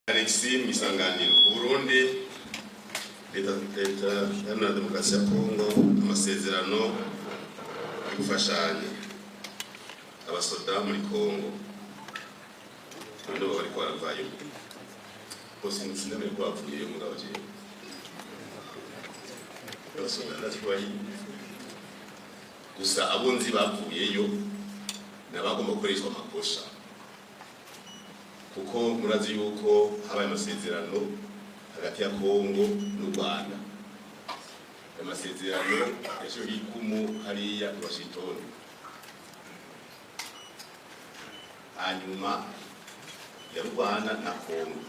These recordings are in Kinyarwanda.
Alexis Misanganiro Burundi leta ya demokarasi ya Kongo amasezerano yo gufashanya abasoda muri Kongo none bari kwaravayo bose nsiname kwavuye mu gaje abasoda natwaye gusa abonzi bavuyeyo nabagomba gukoreshwa amakosha kuko murazi yuko habaye amasezerano hagati ya Kongo n'u Rwanda. Amasezerano yasho yikumu hariya i Washington. Hanyuma ya Rwanda na Kongo.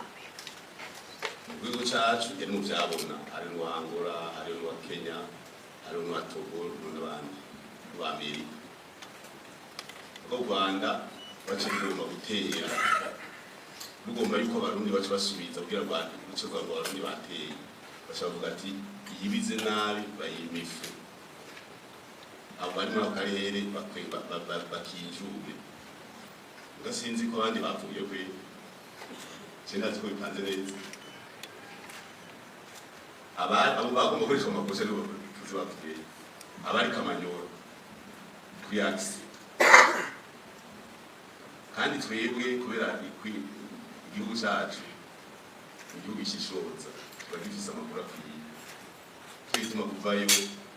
Mu cyacu yari mu byabona ari mu Angola, ari mu Kenya, ari mu Togo n'abandi b'Amerika. Mu Rwanda bacikuma gutera rugomba yuko abarundi bacu basubiza kugira ngo icyo rwanda abarundi bateye bashavuga ati yibize nabi bayimifu abari mu karere bakijube ngasinzi ko abandi bavuye kwe cyenda tiko bipanze neza abo bagomba gukoresha amakosa n'ubu tuzibavuye abari Kamanyoro kuyaksi kandi twebwe kubera igihugu cyacu igihugu gishishoza bagifise amakuru akwiye twituma kuvayo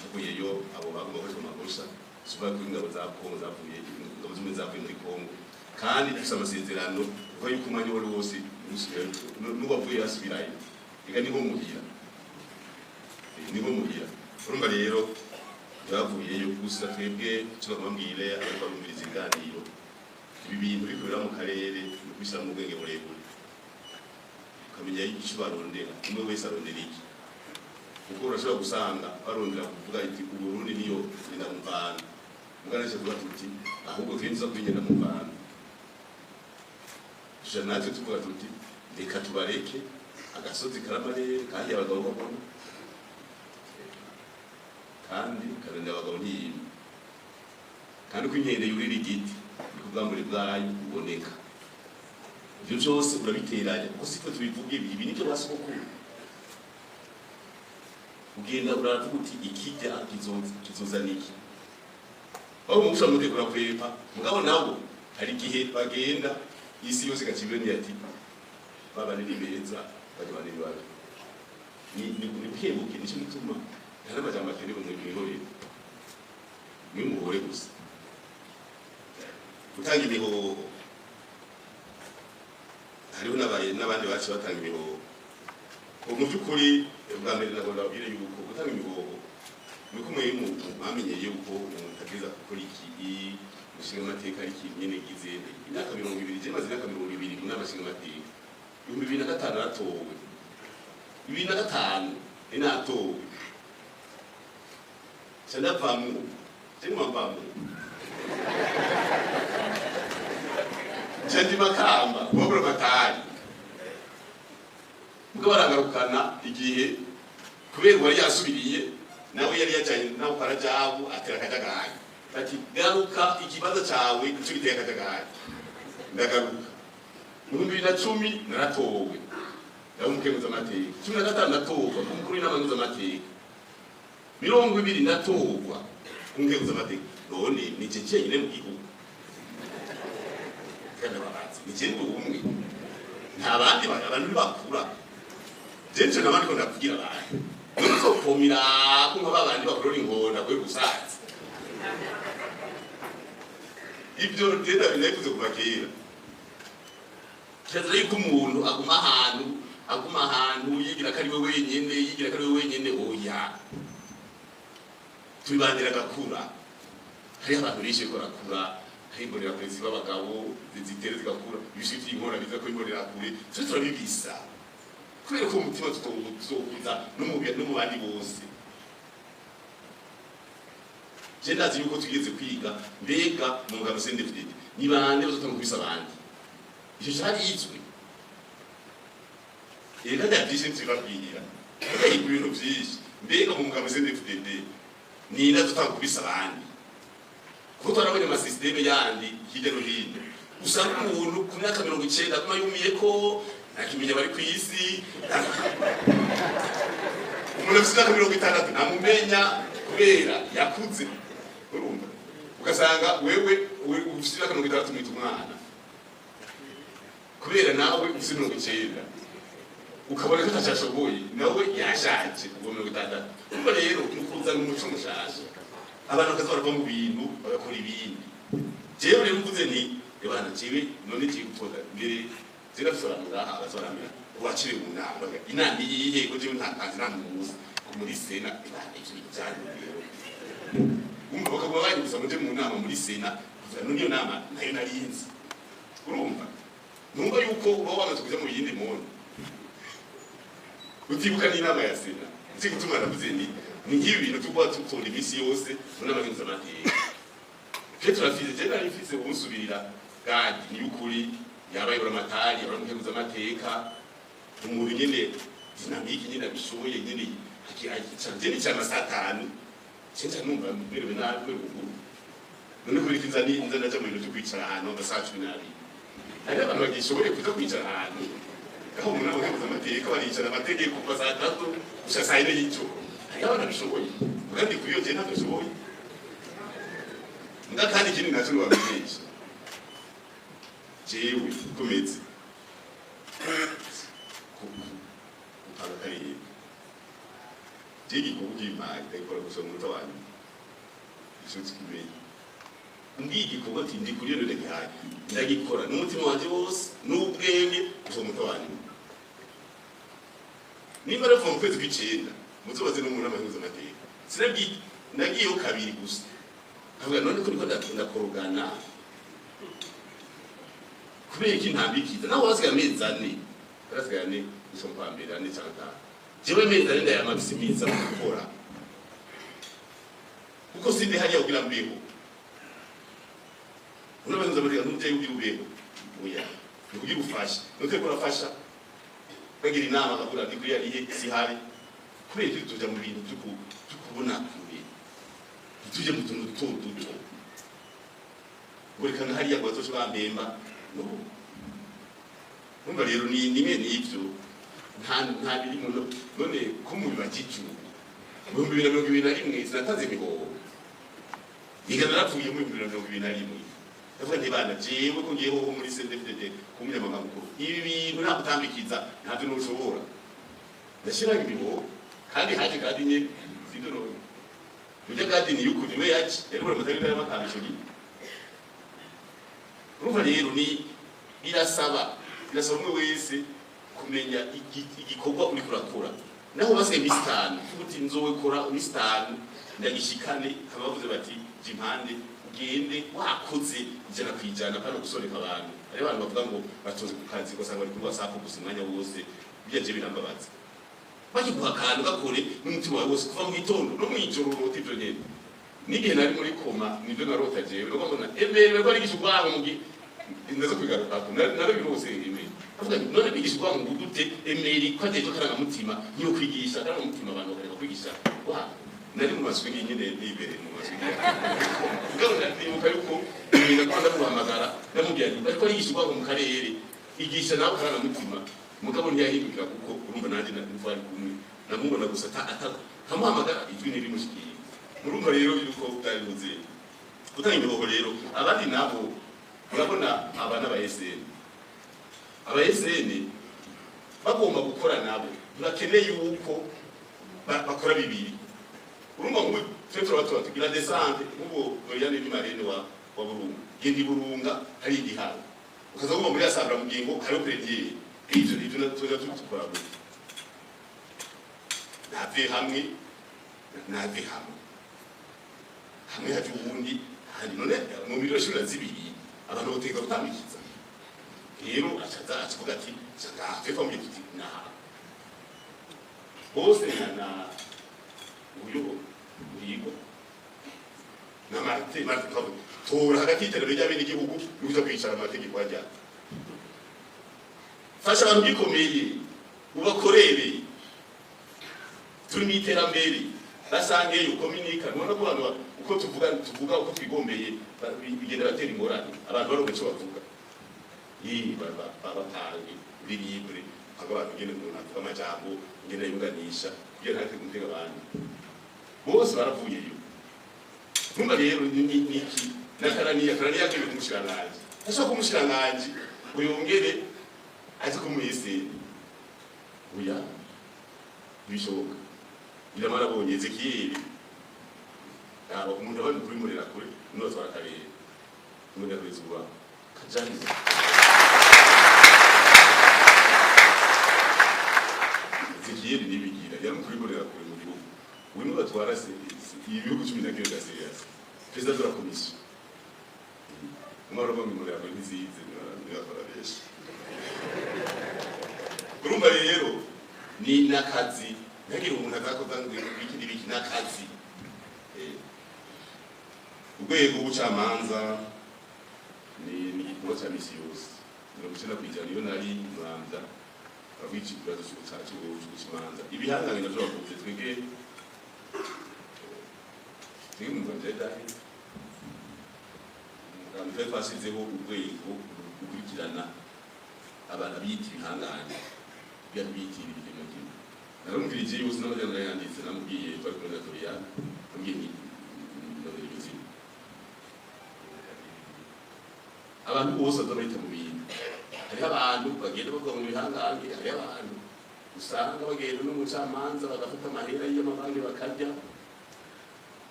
mukuyeyo abo bagomba gukoresha amakosa suba kw'ingabo za Kongo zavuye ingabo zimwe zavuye muri Kongo kandi dufise amasezerano kuko yuko umwanya wari wose n'ubavuye asubirayo ega niho muhira urumva rero bavuyeyo gusa twebwe turabambwire ababumviriza ibiganiro ibi bintu bikorera mu karere bishyira mu bwenge burebure ukamenya icyo barondera umwe wese arondera iki kuko urashobora gusanga barondera kuvuga iti Uburundi niyo ndamuvana muganisha kuvuga tuti ahubwo twenza kwigenda muvana tuje natwe tuvuga tuti reka tubareke agasozi karamarere kandi abagabo babona kandi karende abagabo ntiyima kandi uko inkende yurira igiti ubwambure bwayo uboneka ibyo byose urabiteranya kuko siko tubivuga ibi nicyo basokuru ugenda uravuga uti ikijya kizozana iki aho umusha mutekura kwepa mugabo nabo hari igihe bagenda isi yose gacibeni ati baba ni beza bajyana n'ibara ni bihembuke nicyo gituma hari amajambo atari mu mwihorere ni muhore gusa utanga imihoho hariho n'abandi bacu batanga imihoho mu by'ukuri bwa mbere nagomba babwire yuko gutanga imihoho ni uko mwamenye yuko umuntu ageza gukora iki mushinga amateka ari ikintu nyene gize imyaka 20 je maze imyaka 20 mu n'amashinga amateka 2005 naratowe 2005 ninatowe sandapfamu sinumvamu Chandi makamba bobro batari ubwo barangarukana igihe kubera wari yasubiriye nawe yari yajanye nawe parajabu atera kajagaye ati garuka ikibazo cyawe cyo gitera kajagaye ndagaruka mu 2010 naratowe yawo mukemuza amateka 15 natogwa kumukuru n'amanguza amateka 20 natogwa kumukeza amateka none ni cece nyine mu gihugu kandi babazi ni cyo umwe nta bandi abantu bakura jenje nabandi ko ndakugira abantu nuko pomira ko babandi bakorora ingona kwe gusaza ibyo rutenda binekuze kubakira cyazari ko umuntu aguma ahantu yigira kari we wenyene oya tubandira gakura hari abantu bishe ko rakura himbonera kwezi babagabo zitere zigakura ibishiti inkora biza ko imbonera kure cyo turabibisa kubera ko umutima tuzokuza no mu bandi bose je ndazi yuko tugeze kwiga mbega mu ngano sendefide ni bande bazotanga kubisa abandi icyo cyari yizwe ega ndabyishe tubabwira kandi ibintu byinshi mbega mu ngano sendefide ni ndazotanga kubisa abandi kuko turabona amasysteme yandi hirya no hino usanga umuntu ku myaka 90 kuma yumiye ko nakimenya bari ku isi umuntu afite imyaka 60 namumenya kubera yakuze urumva ugasanga wewe ufite imyaka 60 mwita umwana kubera nawe ufite 90 ukabona ko atashashoboye nawe yashaje ubwo 60 umva rero ukuzana umuco mushasha abantu bakazora mu bintu bagakora ibindi jewe rero mvuze ni yabana jewe none cyikutoda mbere zirasobanura abasobanura wacire mu nama inama yihe ko jewe ntakanze namuzi muri sena ikintu cyane rero umva bakagwa bari gusa muje mu nama muri sena niyo nama nayo narinzi urumva numva yuko uba wamaze kuja mu yindi muntu utibuka n'inama ya sena nzi gutuma navuze ni nk'ibi bintu tuba tukora imisi yose muri abahinzi amateka Petro afize je nari mfise umusubirira kandi ni ukuri yabaye uramatari uramuheruza amateka umuntu nyene dinamike nyene bishoboye nyene akicanje cyane satani cyane numva mbere nawe ubwo none kuri kinzani nzana cyo mu bintu kwicara ahantu gasacu nabi ari abantu bagishoboye kuza kwicara ahantu aho umuntu amuheruza amateka baricara amategeko kuva saa 3 gusa saa 4 y'ijoro ari abantu bishoboye kandi kuri yo je ntabwo bishoboye ndakandi kintu nacho wabisha jewe kometse kutakari jigi kubyimana ndakora gusa mu tabani isutse kimenye ngiki kuba tindi kuri yo ndekanye ndagikora n'umutima wanje wose n'ubwenge gusa mu tabani nimba rero mu kwezi kw'icenda muzobaze no mu nama y'amateka sinabwi nagiyeho kabiri gusa avuga none ko ndakunda korogana kubera iki ntambikiza naho wasigaye amezi 4 barasigaye ne isompa mbere ane cyangwa jewe amezi 4 ndayamabisimiza gukora kuko sindi hariya kugira mbeho unabanza muri gahunda y'ugira ubeho oya kugira ufasha nuko kurafasha bagira inama akagura ndi kuri yari sihari kubera tuja mu bintu tukubona kure tuje mu tuntu duto buri kana hariya kwa tosho bambemba no umva rero ni n'ibyo nta biri mu none ko mu bibajiju mu 2021 sinataze mihoho igana rapfuye mu 2021 ndavuga nti bana jewe ko ngiye ho muri CNDD kumenya makuru ibi bintu nakutambikiza ntabyo nushobora ndashira ibiho kandi haje kandi nye sidoro uje kandi ni yuko niwe yaci rero mutari ndaya makamisho ni urumva rero ni birasaba umwe wese kumenya igikorwa uri kurakora naho basigaye mistani futi nzowe kora mistani ndagishikane abavuze bati jimpande ugende wakoze ijana kwijana kandi gusoreka abantu ari abantu bavuga ngo batoze ku kazi ko sanga bari ku WhatsApp gusa umwanya wose byaje birambabaza baki kuhakana gakore n'umutima wawe wose kuva mu gitondo no mwijoro roti byo nyene nigihe nari muri koma nibyo narota jewe no mbona emere bari gishugwaho mugi ndaza kwigaruka nari birose emere avuga none bigishugwaho mu gute emere kwateje karanga mutima niyo kwigisha karanga mutima abantu bareka kwigisha wa nari mu maswi nyine nibere mu maswi ngabona ndibuka yuko ibintu kwanda kuhamagara namubwira nti ariko yigishugwaho mu karere igisha nawe karanga mutima mugabo ntiyahindukira kuko urumva nanjye nari kumwe namubona gusa tamuhamagara ijwi niri mushikiye urumva rero yuko bwari buze utanga ibihoho rero abandi nabo urabona abana ba SN bagomba gukora nabo bakeneye yuko bakora bibiri urumva ngo Petro watu gira descente ubu Oriane ni marene wa Burunga gindi Burunga hari igiharo ukaza kuba muri asabra mugingo hari predier ibyo natuza tukora gute nave hamwe haje ubundi hari none mu miliyoni 12 abantu boteka gutamikiza rero acaza kuvuga ati sanga fefa mu giti na bose na uyo urigo na marte ko tora hagati y'iterambere ry'abene igihugu n'uza kwicara amategeko ajya fasha abantu bikomeye ubakorere turi mu iterambere basangeyo komunika none ko abantu uko tuvuga uko twigombeye bigenda batera ingorane abantu barongo cyo bavuga baba tangi libre abantu ngene umuntu avuga amajambo ngene yunganisha kugira ntake gutega abantu bose baravuyeyo numva rero niki nakaraniya yake kumushiranganje ashaka kumushiranganje uyongere azi kumwese uya bishoboka iramara bonye Ezekiel aba umuntu abandi kuri murera kure nuzo barakareye umuntu yakwizwa kajani Ezekiel nibigira yamukuri murera kure mu gihugu uyu batwara se ibihugu 10 ga serious perezida de la commission umara bo murera kure bizize n'abakoresha urumva rero ni nakazi ntagira umuntu azakoza n'ibiki nakazi urwego rw'ubucamanza ni igikorwa cya misi yose mirongo icyenda ku ijana iyo nari Rwanda abiki ikibazo cy'ubucamanza ibihangane navyo bakunze twebwe mu Rwanda dahi umugambi twafashizeho urwego rukurikirana abantu bita ibihangane byari bitira ibigemo narumvirije yose n'abajyana yanditse namubwiye bari muri Gatoya ambwiye abantu bose badomita mu bintu hari abantu bagenda bavuga mu bihangane hari abantu usanga bagenda n'umucamanza bagafata amahera y'amabanki bakarya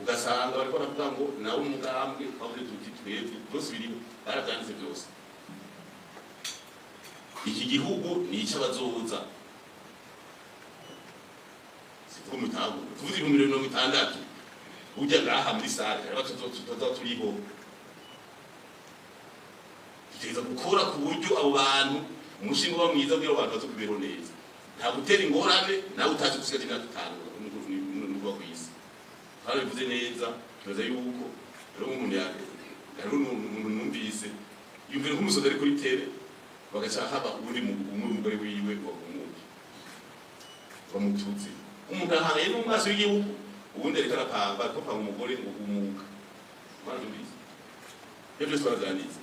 ugasanga bariko baravuga ngo nawe umugambwe bavuze tuti twebwe byose biriho barabyanditse byose iki gihugu ni icy'abazoza siko mutago tuvuze 60 ujya ngaha muri sare abato turiho tugeza gukora ku buryo abo bantu umushinga wa mwiza bw'abo bantu bazokubero neza nta gutera ingorane nawe utazi gusiga cyane gatanu n'ubwo kwisi kandi bivuze neza tubaza yuko rero umuntu yake rero umuntu numvise yumvira ko umusoda ari kuri tere bagacha haba uri mu umugore wiwe wa umuki bamututse umuntu ahangaye n'umwaso w'igihugu ubundi ariko arapanga ko pa umugore ngo umuka mwadubize ibyo twazanize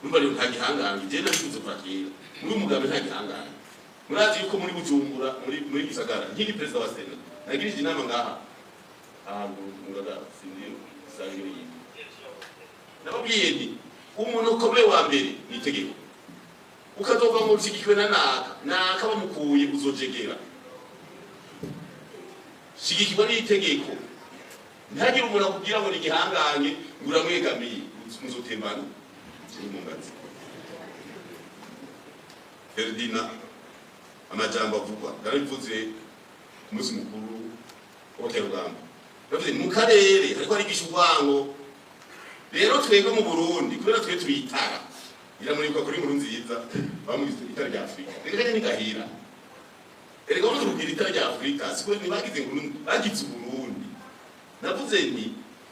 numva rero nta gihangange je nabikunze kwakira muri umugambi nta gihangange murazi yuko muri Bujumbura muri Gisagara nkiri president wa Sena nagirije inama ngaha ngaga sindi sangiri nababwiye nti umuntu ukomeye wa mbere ni itegeko ukazova mu rushigikwe na naka bamukuye uzojegera shigikirwa n'itegeko ntagire umuntu akubwira ngo ni gihangange nguramwegamiye muzotembana n'umungazi Ferdina amajambo avugwa garabivuze ku munsi mukuru w'Abakerugamba bavuze mu karere ariko ari gishurwango rero twebwe mu Burundi kubera twe tuyitara iramurikwa kuri nkuru nziza bamugize itara rya Afrika reka ni gahira erega umuntu rugira itara rya Afrika siko ni bagize nkuru bagize Burundi navuze nti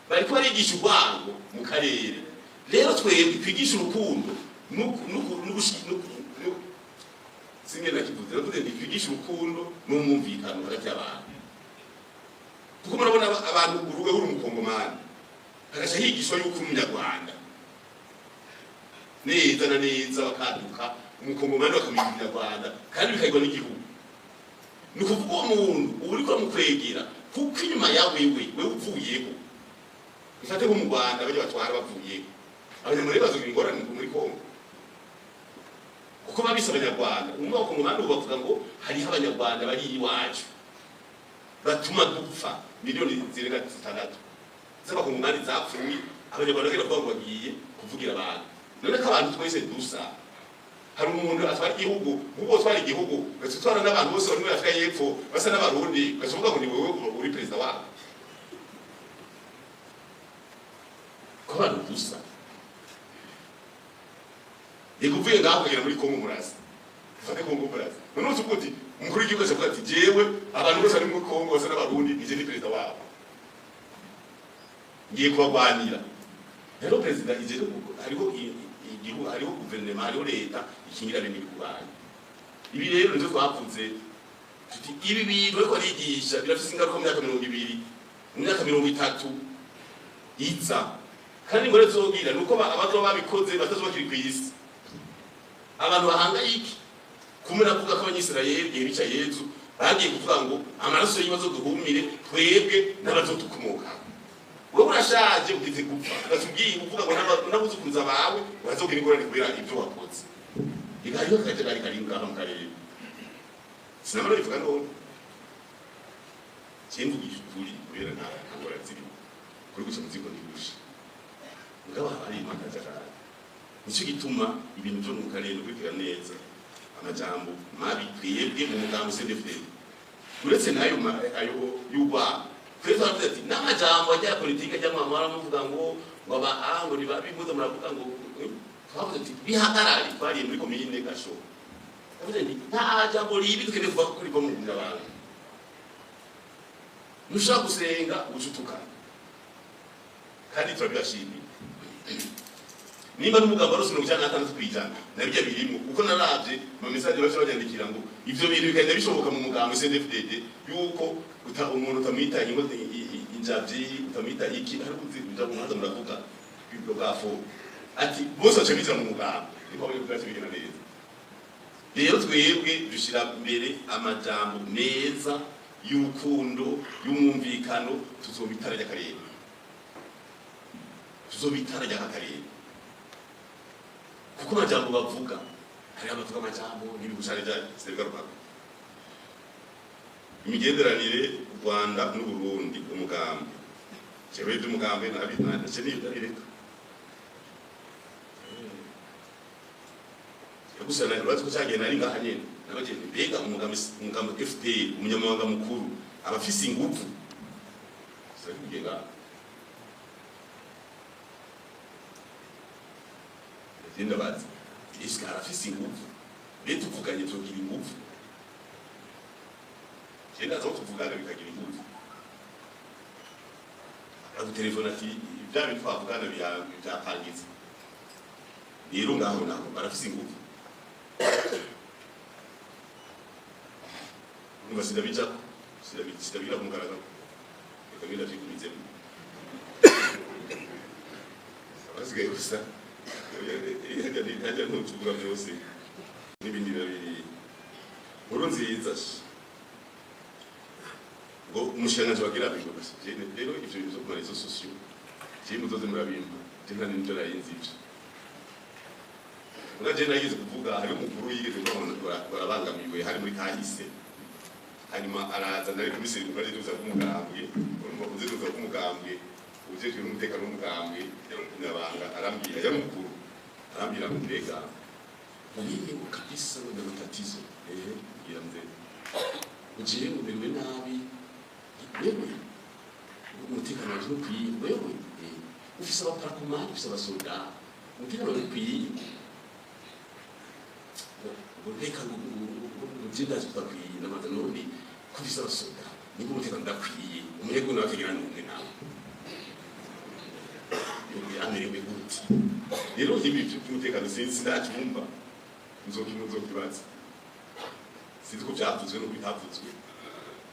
bari ko ari gishurwango mu karere rero twebwe twigisha urukundo singena kivuze navuze nti twigisha urukundo n'umumvikano hagati y'abantu kuko murabona abantu uruwe urumukongomani agacha higishwa yuko umunyarwanda neza na neza bakaduka umukongomani bakamenya umunyarwanda kandi bikagwa n'igihugu nukuvuga umuntu uri ko mukwegera kuko inyuma yawe we uvuyeho ifate ko mu Rwanda baje batwara bavuyeho abanyamure bazogira ingorane muri Kongo kuko babise abanyarwanda umwe wakongomani bavuga ngo hari abanyarwanda bari iwacu batuma dupfa miliyoni zirenga 6 z'abakongomani zapfuye abanyarwanda bagera kwa bagiye kuvugira abantu none ko abantu twese dusa hari umuntu atwara igihugu ubwo twara igihugu gatutwara n'abantu bose bari muri Afrika y'Epfo basa n'abarundi gashoboka ngo ni wewe uri president wabo ko abantu dusa yekuvuye ngaho kugera muri Kongo murasi fate Kongo murasi none uzukuti umukuru w'igihugu avuga ati jewe abantu bose bari muri Kongo basa n'abarundi nije ni president wabo ngiye kubagwanira rero president ije hariho igihugu hariho guverinoma hariho leta ikingira bene bikubaye ibi rero nzo twavuze tuti ibi bintu ariko arigisha birafise ingaruka mu myaka 200 mu myaka 30 iza kandi ngo rezogira nuko abazo babikoze batazobakiri kwisi abantu bahangayiki kumwe navuga ko abanyisirayeli igihe bica Yezu bagiye kuvuga ngo amaraso y'ibibazo duhumire twebwe n'abazodukomoka. Wowe urashaje ugize gupfa ugatubwiye uvuga ngo n'abuzukuruza bawe bazogira ingorane kubera ibyo wakoze. Igariyo kajagari kari ngaha mu karere sinamara bivuga none kintu gishuri kubera nta ngora zirimo kuri guca muziko ndigusha ngaba ari makajagari. Nicyo gituma ibintu byo mu karere bigira neza amajambo mabi twebwe mu mugambo CDFD uretse nayo ayo y'ubwa kweza bavuze ati n'amajambo ajya politika ajya mwamara muvuga ngo baba ngo nibabimuze muravuga ngo twavuze ati bihagarari twari muri komine Gasho. Bavuze nti nta jambo ribi tukende kuva kuri bo mu abantu nushaka gusenga ucutuka kandi turabashimiye. Nimba n'umugambo rose 96 kwijana nabyo birimo uko naravye mu message baje banyandikira ngo ivyo bintu bikagenda bishoboka mu mugambo CNDD-FDD yuko umuntu utamwita injavyi utamwita iki ari kuzibuja mu maza muravuga ibyo gafo ati bose acamiza mu mugambo niko bari kugaca bigena neza. Rero twebwe dushira mbere amajambo meza y'urukundo y'umwumvikano tuzobitara ry'akarere kuko amajambo bavuga hari abavuga amajambo n'ibigushare bya Segaruka. Imigenderanire u Rwanda n'u Burundi umugambi jewe y'umugambi nabitana cyane y'ireka yagusana rwazo cyagenda ari ngaha nyene n'abagende mbega umugambi FPR umunyamabanga mukuru abafise ingufu sabigenga Linda bazi iska arafisi ingufu letu vuganye tugira ingufu cyenda zo tuvugana bikagira ingufu abo telefone ati ibya bintu twavugana byapangiza rero ngaho naho barafisi ingufu Nibasida bicha sida bila kumukaraga ikamira fikumize abasigaye gusa hajya ntutubura byose n'ibindi babiri nkuru nziza ngo umushyiranganje wagira abintu gusa rero ivyo bintu ku marezo sosiyo kimwe muzoze murabimba nta n'icyo narinzi ibyo uraje nagize kuvuga hari umukuru yigeze barabangamiwe hari muri kahise hanyuma araza nari komiseri mukuru tuza kumugambwe urumva kuziruza kumugambwe ujejwe umutekano w'umugambwe n'abanga arambira ya mukuru arambira ngo mbega nini ukabisa ngo tatizo yamze ugiye ngo bimwe nabi wewe umutekano waje no kwiye wewe ufise abaparakomani ufise abasoda umutekano waje kwiye ureka ngo ujinda tukwiye n'amaza none kufise abasoda niko umutekano ndakwiye umurego nabakigira n'umwe nawe amerewe gute rero ibi by'umutekano sinzi ndacumva nzokibaza sinzi ko byavuzwe no bitavuzwe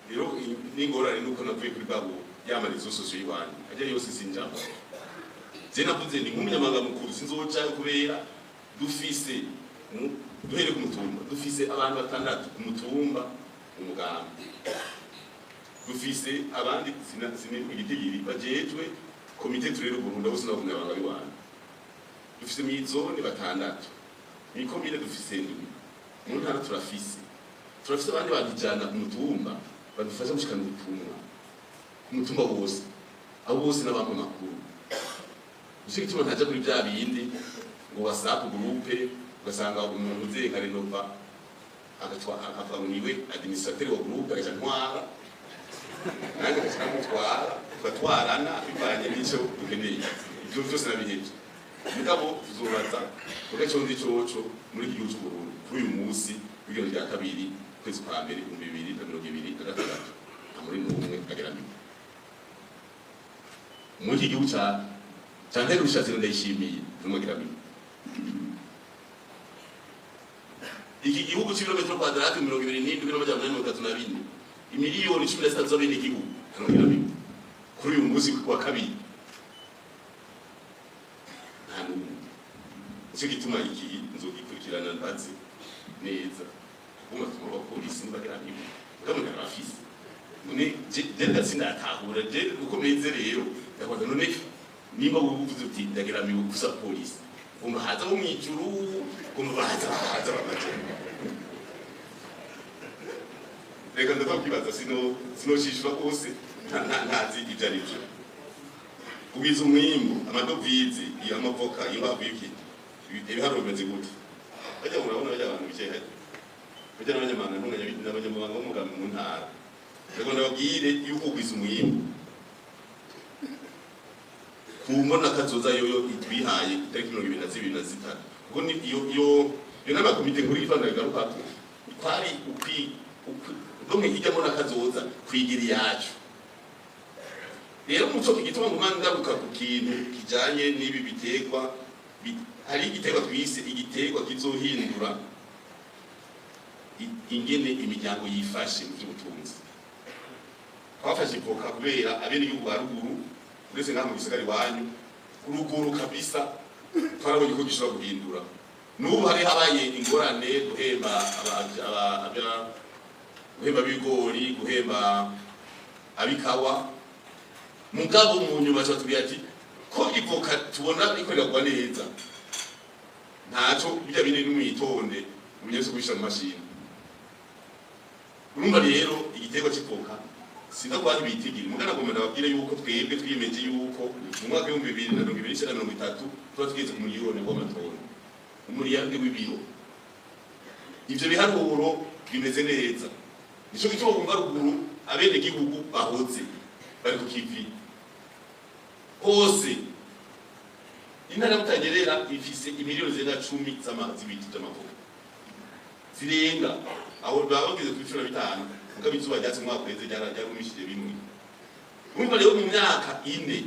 rero n'ingorane nuko navuye kuri babo yamarizo sosiyo y'ibandi ajya yose sinjamo je navuze ni nk'umunyamanga mukuru sinzoca kubera dufise duhere ku mutumba dufise abantu batandatu ku mutumba umugambi dufise abandi sinari kugitegiri bajejwe komite turero Burundi bose n'abagumya bangari wana dufise mwizone batandatu ni komine dufise ndwi mu ntara turafise abandi badijana ku mutumba badufasha gushikana ubutumwa ku mutumba wose abo bose n'abantu makuru ushiki tuma ntaje kuri bya bindi ngo WhatsApp groupe ugasanga umuntu uzenga renova akavuga ngo niwe administrateur wa groupe agaca ntwara nange agaca mutwara batwarana bivanye n'icyo dukeneye ibyo byose nabiheje mugabo tuzobaza ugacondi coco muri igihugu cy'u Burundi kuri uyu munsi w'igihumbi rya kabiri kwezi kwa mbere 2026 amuri n'umwe ageramiye muri iki gihugu cyane rushatse ndayishimiye n'umugeramiye iki gihugu cy'ibirometero kwadrati 27,834 imiliyoni 13 z'abene igihugu n'umugeramiye kuri uyu munsi wa kabiri nicyo gituma iki nzogikurikirana mbazi neza kuma tuma abapolisi nibagira nibo ukamenya abafisi none genda sindatahura je uko meze rero ndakwata none nimba uvuze uti ndagira mibu gusa polisi kuma haza mu ijuru kuma baza bamaje reka ndakwibaza sino shishwa kose ntazi ibyo ari byo kubiza umwimbu amadovize y'amavoka y'imbavu y'iki ibiharuro bimeze gute bajya murabona bajya abantu bicaye hano bajya n'abanyamahanga n'abanyamahanga b'umugambi mu ntara reka ndababwire yuko kubiza umwimbu ku mbona kazoza yoyo itwihaye itariki 2023 kuko iyo n'amakomite nkuru y'ifana bigaruka kwari domwe ijyamo n'akazoza kwigira yacu rero muco igituma ngo ngaruka ku kintu kijanye n'ibi biterwa hari igiterwa twise igiterwa kizohindura ingene imiryango yifashe mu by'ubutunzi twafashe ivoka kubera abene y'ubu baruguru uretse ngaho mu gisagara iwanyu uruguru kabisa twarabonye ko gishobora guhindura n'ubu hari habaye ingorane guhemba bigori guhemba abikawa mugabo mu nyuma cyatubwiye ati ko ivoka tubona ikorerwa neza ntaco bijya bine n'umwitonde umenyese kubishira mu mashini urumva rero igitego cy'ivoka sinda kwandi bitigiri mugana gomenda babwire yuko twebwe twiyemeje yuko mu mwaka wa 2023 tuba twigeze ku miliyoni w'amatoni umuriyarde w'ibiro ivyo biharuro bimeze neza nico gituma kumva ruguru abene gihugu bahoze bari ku kivi hose intara mutagerera ifise imiliyoni zenda 10 z'ibiti by'amavuko zirenga aho babagize kwicura bitanu ukabizuba ryatse mwaka kweze ryarumishije bimwe urumva rero mu myaka 4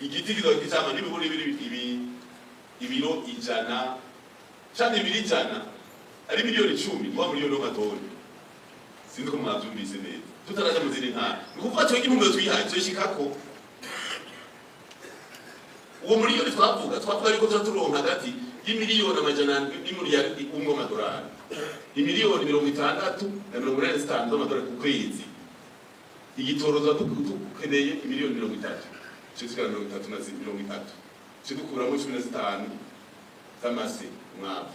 igiti kizogitama n'ibiburi ibiro ijana cyane birijana ari miliyoni 10 kwa miliyoni y'amatoni sinzi ko mwabyumvise neza tutaraje mu zindi ntara nukuvuga cyo igihumbi twihaye cyo shikako uwo miliyoni twavuga ariko turonka hagati y'imiliyoni amajana n'imiliyari umwe amadolari imiliyoni 60 na 85 z'amadolari ku kwezi igitoroza dukeneye imiliyoni 30 cyitwa 30 na 30 cydukuramo 15 z'amase mwabo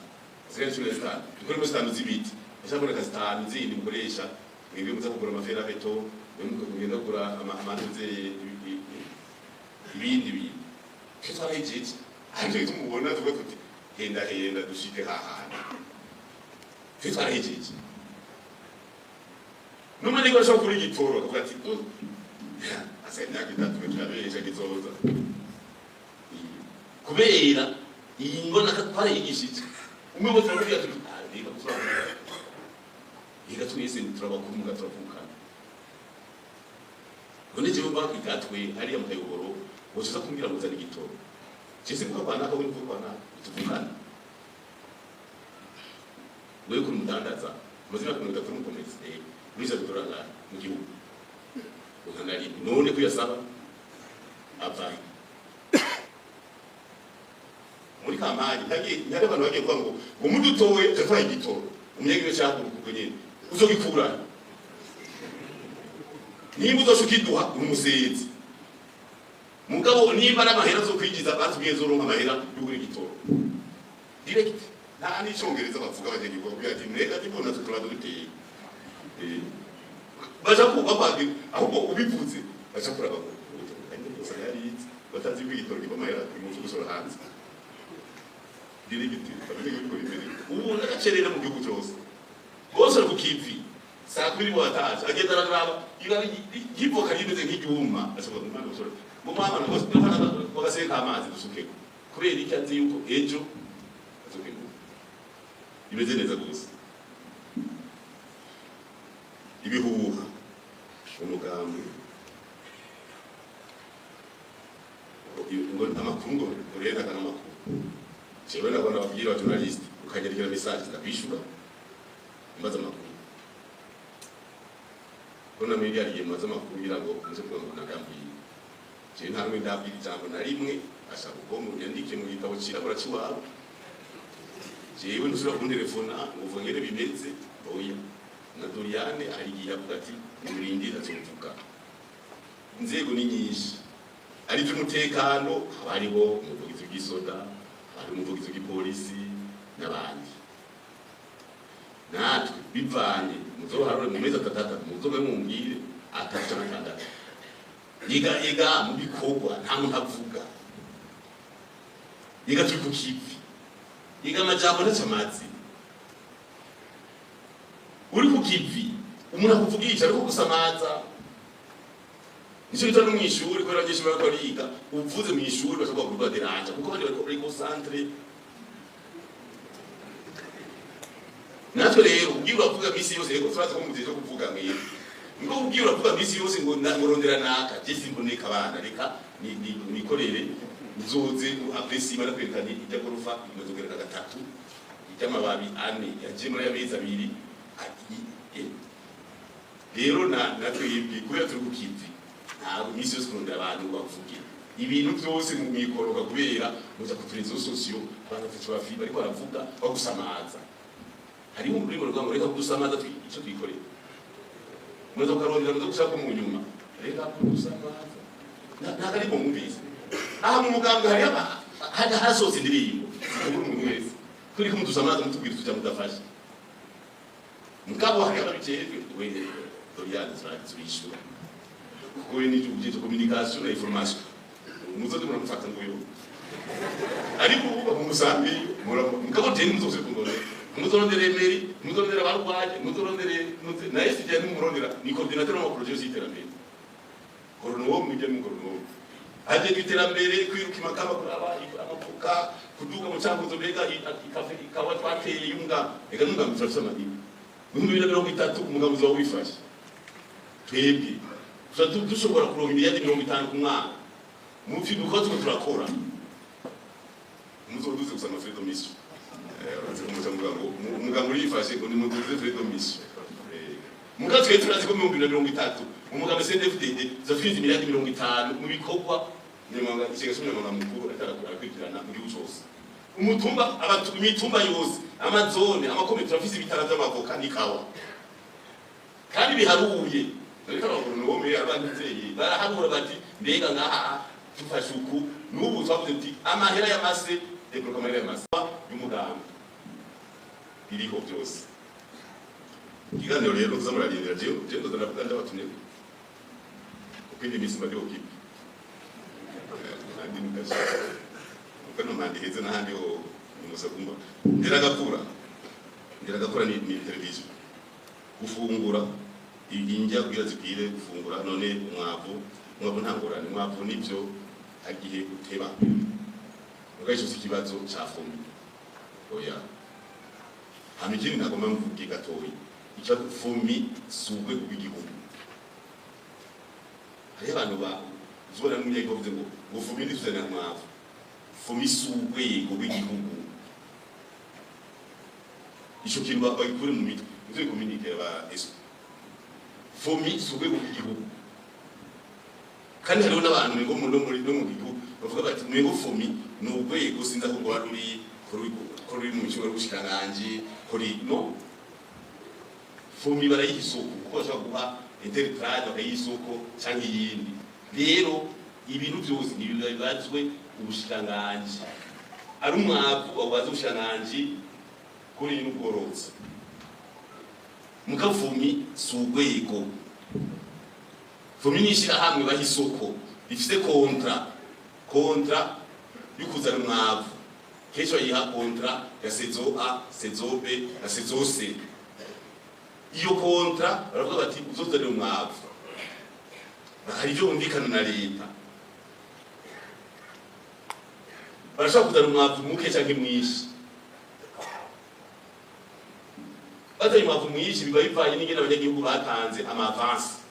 zigera 15 dukora 15 z'ibiti cyangwa na 5 zindi mukoresha mwebwe muza kugura amafera beto mwebwe kugenda kugura amaduze ibindi kitwa hejiji ariko tumubona tuvuga tuti henda dushike hahana kitwa hejiji numane ko ashobora kuri gitoro akavuga ati asenya kitatu cyabesha kizoza kubera iyi ngona katwara yigishije umwe bose baravuga ati reka kusaba reka twese turabakuru mugaturavuka none je baba ikatwe hari amukayoboro uza kumbwira ngo zari gitoro cyese kuko bana ko wimvuka bana tuvukana wewe kuri mudandaza muzina kunota kuri mukomezi biza gutoranga mu gihugu ukanari none kuyasaba abaye muri kamari ntage abantu bagiye kuvuga ngo umudutowe tafara igitoro umunyagiro cyangwa kuko uzogikura niba uzoshukiduha umusenzi mugabo niba n'amahera zo kwigiza batubwiye zo ronka amahera y'ugura igitoro direct nta n'icyongereza bavuga bageni ngo byati nega tibona tukora duteye baje kuba kwandi ahubwo ubivuze baje kuraba ngo yari batazi kwigitoro ngo amahera imuzo gusora hanze direct babiri ko bimeze ubu n'agacerera mu gihugu cyose bose ku kivi saa 2 wataje agenda araraba ibari givoka rimeze nk'icyuma ashobora kumwana gusora mu mama no bagaseka amazi dusukeko kubera iki azi yuko ejo azokego imeze neza gusa ibihuha umugambi ngo amakuru ngo urenda kana amakuru cyewe nabona babwira aba journalist ukanyerera message ndabishura imbaza amakuru kona media ari yemaza amakuru ngira ngo nze kuvuga nagambi je ntamwe ndabwira ijambo na rimwe ashaka ko mu nyandike mu gitabo kirabura ciwabo jewe nusura ku telefona ngo ngere bimeze oya na Doriane hari igihe avuga ati nimurindira azovuga inzego ni nyinshi ari by'umutekano hariho umuvugizi w'igisoda hari umuvugizi w'igipolisi n'abandi natwe bivanye muzoharure mu mezi atatu muzobe mumbwire atatu n'atandatu yiga mu bikorwa nta muntu avuga yiga turi ku kivi yiga amajambo n'amazi uri ku kivi umuntu akuvugisha ariko gusamaza nicyo bita no mu ishuri kubera abanyeshuri bariko bariga uvuze mu ishuri bashobora kuvuga deranja kuko bari bari concentre natwe rero ubwira uravuga misi yose reko turaza ko mutije kuvuga mwiye ngo ubwira uravuga misi yose ngo ngorondera naka je simboneka abana reka nikorere uzoze apresi bana kwerekanye ijya gorofa imazogera gatatu ijya mababi ane yaje muri amezi abiri rero natwe kubera turi ku kivi ntabwo misi yose kurondera abantu bavugira ibintu byose mu mikoroka kubera muza kuturezo sosiyo abantu bafi bariko baravuga bagusamaza hari mu rurimo rwa reka gusamaza icyo twikoreye muza kukarondera muza gushaka mu nyuma reka gusamaza ntabwo ari mumvise aha mu muganga hari hasohotse indirimbo zikubura umuntu wese turi kumudusamaza mutubwira tujya mudafashe mugabo hari ababicejwe wende Doriane turishura kuko ni cyo communication na information muzo de murafata ngoyo ariko ubu musambi mugabo je muzoze kungone muzorondere meri muzorondere abarwaje muzorondere na SDN n'umurondera ni coordinateur wa projet y'iterambere korono mujye mu korono aje y'iterambere kwiruka makama kuraba amafuka kuduga mu cyanguzo bega ikawa twateye yunga ega nunga mufasha madini mu 2030 umugambi wa wifasha twebwe dushobora kuronka imiliyari 50 ku mwaka mu byo dukoze turakora muzoduze gusama Fredo Mission umugambi urifashe ngo ni muduze Fredo Mission mugatwe turazi ko 2030 umugambi CNDD zafite imiliyari 50 mu bikorwa nyamanga ikigasumye mu mukuru atarakwikirana mu gihugu cyose umutumba abantu imitumba yose amazone amakomite turafise ibitara by'amavoka n'ikawa kandi biharuye reka abantu bo muri abanditeye barahanura bati mbega ngaha tufashe uku n'ubu twavuze ati amahera y'amase debloka amahera y'amase y'umugambi biriho byose ikiganiro rero tuzamurarindira je ndazanavuga ndabatumye kuko indi misi mbari okipi andi mukaje ukano mandi heze n'ahandi ho umusagumba ndiragakura ni television gufungura injya kugira zibwire gufungura none umwavu ntangorane umwavu nibyo agiye guteba ugahisho ikibazo cyafumbi oya hamikini nagomba mvuge gatoyi icyo fumbi sugwe kubigihugu hari abantu ba zubona n'umunyego bavuze ngo fumbi ndizana umwavu fumbi sugwe kubigihugu icyo kintu bakure mu mitwe uzi communiquer ba eso fumbi sugwe kubigihugu kandi hariho n'abantu ngo mu gihugu bavuga bati mwego fumbi n'ugwego sinza ko ruri kuri mu cyoro gushikanganje kuri no fumbi barayisuku kuko bashaka guha interprete bakayisuku cyangwa yindi rero ibintu byose nibibazwe ubushikanganje ari umwavu wabaza ubushikanganje kuri n'ubworozi mukavumi sugwego fumbi nishira hamwe bahisoko ifite kontra y'ukuzana umwavu kesho yiha kontra ya saison A, saison B na saison C. Iyo kontra baravuga bati uzozanira umwavu. Hari byo umvikana na leta. Barashaka kuzana umwavu muke cyangwa mwishi. Batari umwavu mwishi biba bivanye n'ingene abanyagihugu batanze amavance.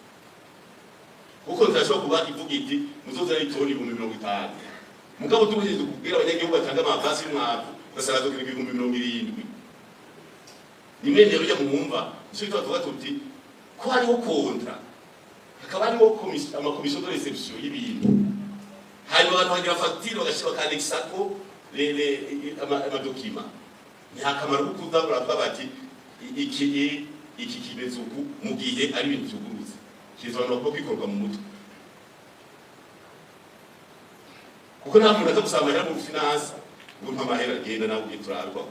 Kuko ndashobora kuba ivuga iti muzozanira itoni 50. Mugabo tubujije kubwira abanyagihugu batanga amavasi y'umwavu basarazo kiri 70. Nimwe rero ya mumva cyo twavuga tuti ko hariho kontra hakaba hariho amakomisiyo de reception y'ibintu hari abantu bagira facture bagashira kanexako ama document ni akamaro kudabura bati iki kimeze uku mu gihe ari ibintu byuguruza kizobanura ko kwikorwa mu mutwe kuko nta muntu aza gusaba amahera mu finance ngo mpa amahera genda nawe ugiye turarwa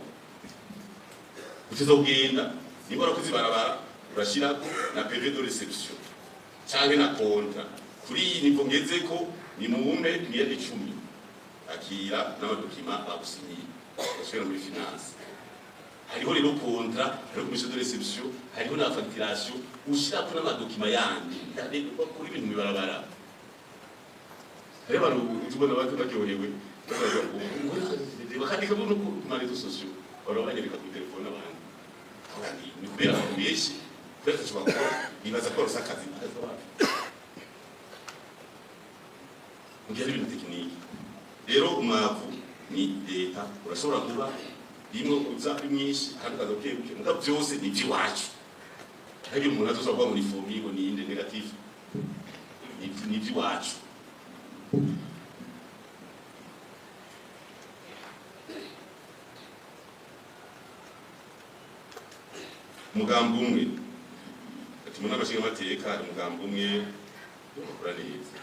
ukiza kugenda nibora kuzibarabara urashira na PV de réception cyangwa na kontra kuri iyi nivo ngeze ko ni muumbe miliyari 10 akira n'amadokima bagusinyiye bashobora muri finance hariho rero kontra hariho commission de réception hariho na facturation ushira ko n'amadokima yandi kuri ibintu bibarabara reba tubona abantu bakyohewe bakandika mu marezo sociaux barabanyereka ku telefone abantu kandi ni kubera kubeshyi kubera tubakora bibaza ko rusakazi ntazo wapi mugihe ibintu tekiniki rero umwavu ni leta urashobora kuba rimwe uza mwinshi kandi kazokebuke muga byose ni byiwacu hari umuntu azoshobora kuba muri fomi ngo ni inde negative ni byiwacu umugambi umwe ati muna bashinga amateka umugambi umwe bakora neza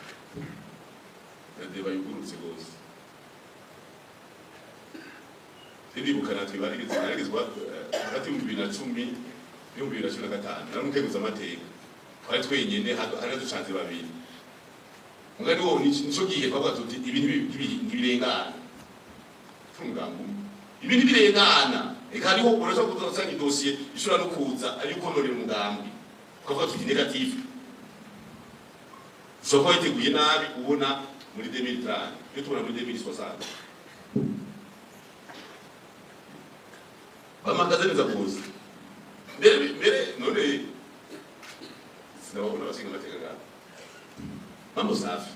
ndeba yugurutse gose ndibukana twibarigizwa hagati mu 2010 no 2015 namukeguza amateka twari twenyene hari ducanze babiri ngani wo nico gihe kwavuga tuti ibintu birengana umugambi ibintu birengana ekariho uraza kuzasanga idosiye ishobora no kuza ari ukonorera umugambi kwavuga tuti negative ushobora kwiteguye nabi ubona muri 2030 yo tubona muri 2060 bamagaza neza kuza mbere none sinabona bashinga amateka mambo safi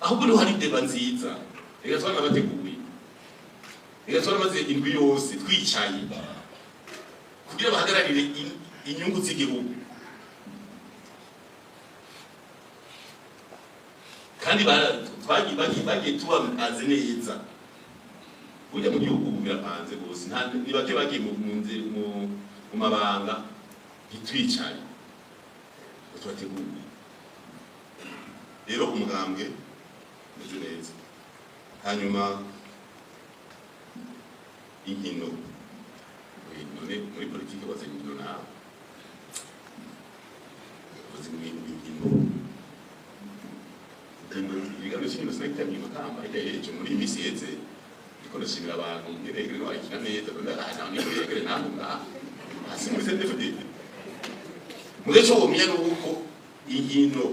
ahubwo no hari deba nziza egatwana abateguye egatwana maze indwi yose twicaye kugira bahagararire inyungu z'igihugu kandi bagiye tuba azi neza burya mu gihugu birapanze gose ni bake bagiye mu mabanga ntitwicaye twateguye rero umugambwe meze neza hanyuma inkino muri politiki bazanye inkino nawe bazanye inkino ibiganiro cy'inkino sinakitanye makamba icyo muri imisi yeze ariko ndashimira abantu ngeregere no ayikina neza none ngeregere ntabwo ngaha hasi muri CNDD muze cyo womenya nuko inkino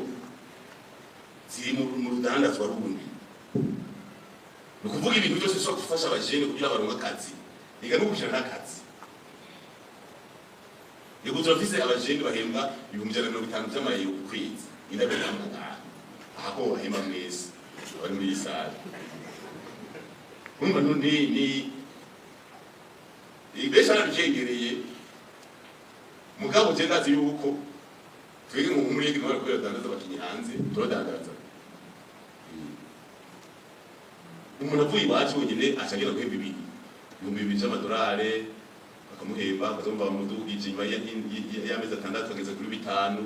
ziri mu rudandazwa rundi nukuvuga ibintu byose cyo gufasha abajene kugira baronka akazi niga no gukira n'akazi yego turafise abajene bahembwa 150 by'amayero ku kwezi indabiranga aho bahemba mwese bari muri isari umva none ni ibesha nabikengereye mugabo jendazi yuko twege mu murege no bakorera dandaza bakinyi hanze turadandaza umuntu avuye iwacu nyine acagira guhemba ibintu 2,000 by'amadolari bakamuhemba bakazomba bamudugije nyuma y'amezi 6 ageze kuri 5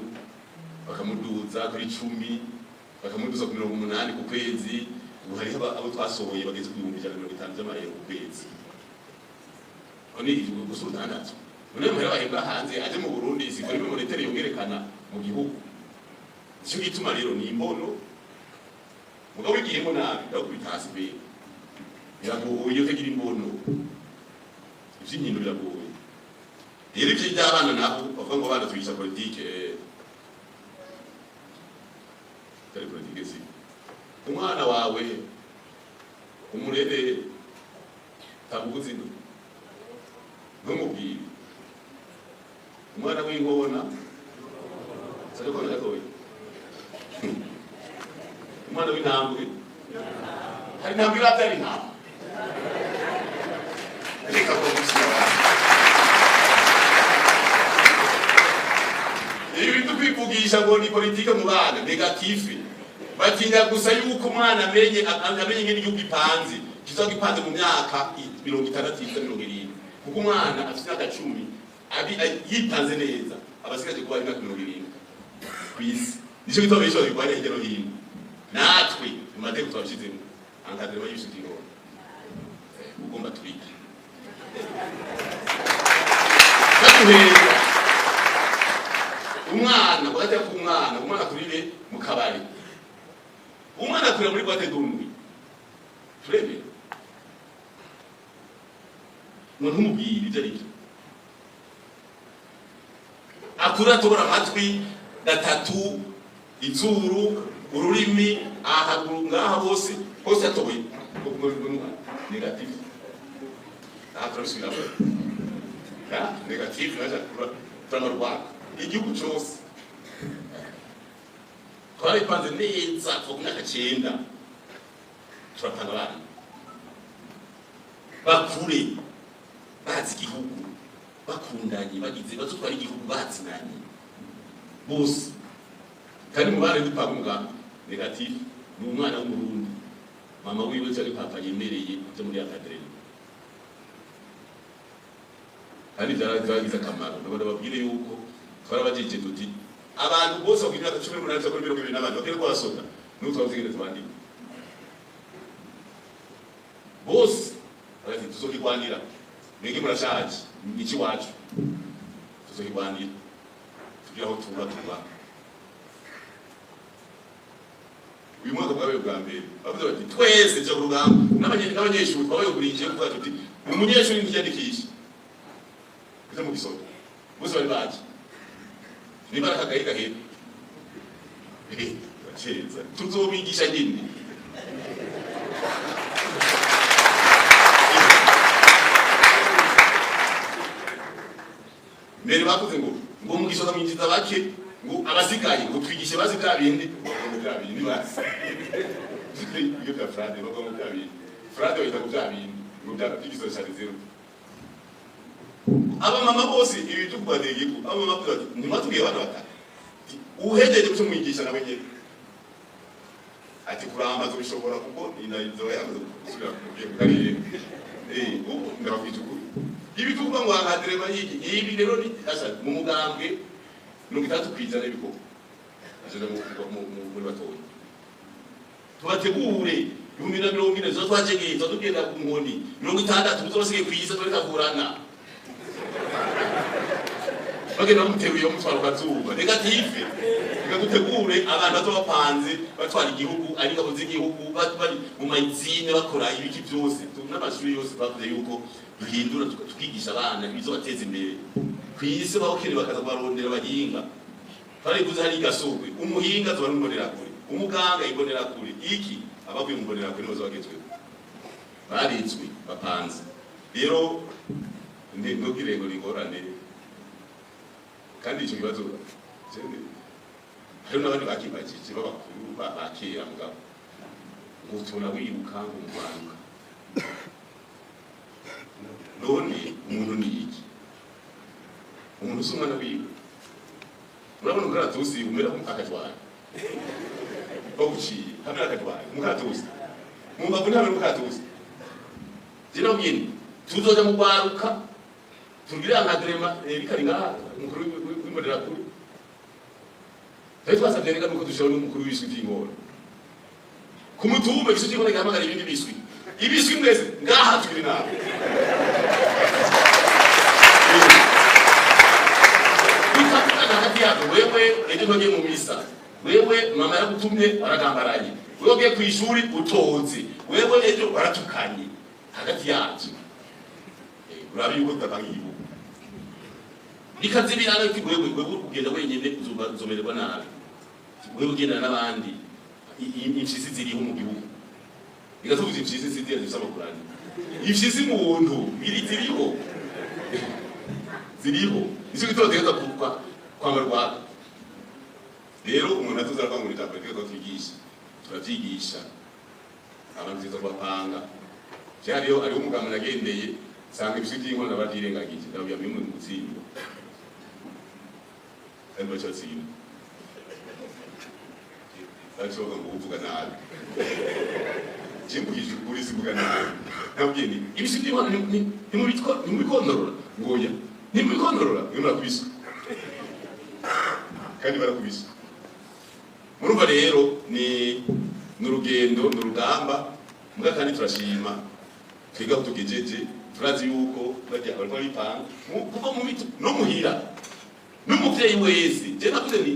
bakamuduza kuri 10 bakamuduza ku 80 ku kwezi ubu hari abo twasohoye bageze ku 150 by'amayero ku kwezi oni igihugu gusudandaza none muhera bahembwa hanze aje mu Burundi sikora monetary yongerekana mu gihugu cyo gituma rero ni imbono mugabo igihemo nabi ndakubitasi be biragoye yo tegira imbono ivy'inkino biragoye rero ivyo by'abana nabo bavuga ngo abana twigisha politike kare politike si umwana wawe umurere tabuzi ntumubwire umwana w'inkona sako nagakoye umwana w'intambwe hari intambwe iratari intambwe reka kumusaba ibi tukwivugisha ngo ni politike mu bana negative batinya gusa yuko umwana amenye ngene igihugu gipanze kizogipanze mu myaka 60 70 kuko umwana afite 10 yipanze neza abasigaje kuba imyaka 70 kwisi nico gitabo bisho bigwanya hirya no hino natwe mu mateko twabishizemo ankadrema y'ibisuti ngo ugomba turiki bakuheza umwana bagati ku umwana kurire mu kabari umwana kurira muri boîte d'undwi turebe umuntu umubwira ibyo aribyo akura tobora amatwi gatatu izuru ururimi ahaguru ngaha hose atoboye negative atrosira negative naja turamarwa igihugu cyose twari panze neza twumwaka 9 turapanga bana bakure bazi igihugu bakundanye bagize bazutwara igihugu bazinanye bose kandi mubare dupanga umuganga negative ni umwana w'umurundi mama wiwe cyari papa yemereye cyo muri akademi kandi byaragize akamaro nabona babwire yuko twarabajeje tuti abantu bose bagira 18 kuri 20 n'abandi bakere kwa soda n'utwazigire twandika bose bati tuzokigwanira mwege murashaje iki wacu tuzokigwanira tugira aho tuba uyu mwaka bwawe bwa mbere bavuze bati twese cyo kurugamba n'abanyeshuri twabayugurije kuvuga tuti umunyeshuri ntiyandikisha bize mu gisoto bose bari baje niba akagahiga hepfo baceza tuzobigisha nyine mbere bavuze ngo mu gisoto mwinjiza bake ngo abasigaye ngo twigishe bazi bya bindi ni basi iyo bya frade bako mu bya bindi frade wita ku bya bindi ngo bya twigisha cyane zero aba mama bose ibi tukubadege ko aba mama bati ntimatubwiye bana batatu uhejeje cyo mwigisha nawe nyene ati kuramba zo bishobora kuko inayizo yamaze gusubira mu gihe kari ubu ndabafite ukuri ibi tuvuga ngo akadrema yiki ibi rero ni asa mu mugambwe 30 kwijana biko aje muri batoye tubategure 2040 zo twajegeye zo tugenda ku nkoni 60 tuzobasigaye kwiza twereka kurana bagenda muteruye umutwaro kazuba negative bikagutegure abantu bazobapanze batwara igihugu ari ngabo z'igihugu bari mu mayizine bakora ibiki byose n'amashuri yose bavuze yuko duhindura tukigisha abana ibizobateza imbere kwisi bakiri bakaza barondera bahinga bari kuza hari gasogwe umuhinga zo barumborera kuri umuganga ibonera kuri iki abavuye mumbonera kuri nozo bagezwe baritswe bapanze rero ndogire ngo ligorane kandi icyo kibazo hari n'abandi bakibagije babakuru bakira mugabo ngo tubona wiruka ngo mwaruka none umuntu ni iki umuntu usumana wiwe urabona ukaratusi umera akajwara bawuciye hamwe akajwara umukatusi mu mbavu ntabwo umukatusi jina byini tuzoja mu kwaruka tugira nkadrema bikari ngaha umukuru w'imborera kuri Tari twasabye rega nuko dushobora n'umukuru w'ibiswi by'ingoro kumutumba ibiswi by'ingoro gahamagara ibindi biswi ibiswi mwese ngaha turi nawe wewe ejo ntoge mu misa wewe mama yagutumye baragambaraye wewe ugiye ku ishuri utoze wewe ejo baratukanye hagati yacu urabi yuko tabangiye bikazibirana ati wewe ugenda wenyene uzomererwa nabi wewe ugenda n'abandi imfisi ziriho mu gihugu bigatubuza imfisi zitera zisaba kurani imfisi mu buntu ziriho icyo gitotegeza kwa marwaka rero umuntu atuza kwangurira politike twigisha turavyigisha abantu zizo bapanga cyariyo ari umuganga nagendeye sanga ibisuti y'inkono n'abadirengagije ndabya bimwe mu gutsinda endo cyatsinda ariko ngo uvuga nabi cyembugije kuri sivuga nabi nabye ni ibisuti y'inkono ni mu bitwa ni mu bikondorora ngoya ntimukontorora murakubiswa kandi barakubiswa. Murumva rero ni n'urugendo n'urugamba muga kandi turashima twiga tugejeje turazi yuko bajya bari panga kuva mu mitu no muhira n'umuvyeyi wese je nakuze ni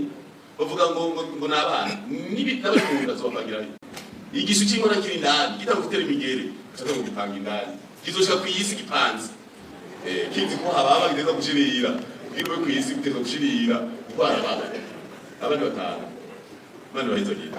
bavuga ngo nabana nibi n'abashunga zobagira igishu cy'ingona kiri ndani kitagutera imigere cyangwa ngo gipanga indani kizoshika kwiyisi gipanze kinzi ko ababa bageza gushirira kiriwe kwiyisi guteza gushirira kwara baba abandi batanu bandi bahizogira